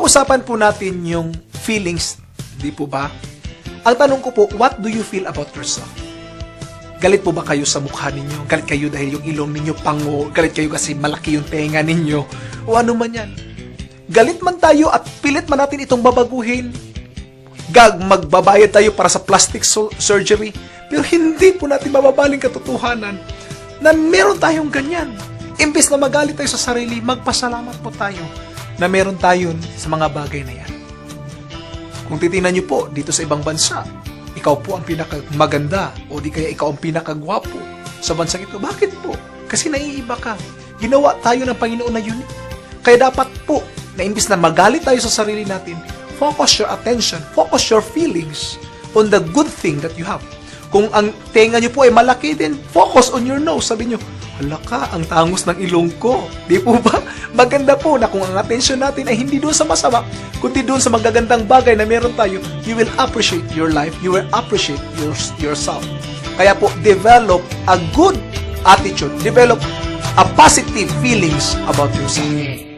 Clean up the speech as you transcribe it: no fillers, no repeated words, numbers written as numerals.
Pag-uusapan po natin yung feelings, di po ba? Ang tanong ko po, what do you feel about yourself? Galit po ba kayo sa mukha ninyo? Galit kayo dahil yung ilong ninyo pango? Galit kayo kasi malaki yung tenga ninyo? O ano man yan? Galit man tayo at pilit man natin itong babaguhin. Magbabayad tayo para sa plastic surgery. Pero hindi po natin mababaling katotohanan na meron tayong ganyan. Imbes na magalit tayo sa sarili, magpasalamat po tayo na meron tayo sa mga bagay na yan. Kung titingnan nyo po, dito sa ibang bansa, ikaw po ang pinakamaganda o di kaya ikaw ang pinakagwapo sa bansang ito. Bakit po? Kasi naiiba ka. Ginawa tayo ng Panginoon na unique. Kaya dapat po, na imbis na magalit tayo sa sarili natin, focus your attention, focus your feelings on the good thing that you have. Kung ang tenga nyo po ay malaki din, focus on your nose. Sabi nyo, hala ka, ang tangos ng ilong ko. Di po ba? Maganda po na kung ang attention natin ay hindi doon sa masama, kundi doon sa magagandang bagay na meron tayo, you will appreciate your life, you will appreciate yourself. Kaya po, develop a good attitude, develop a positive feelings about yourself.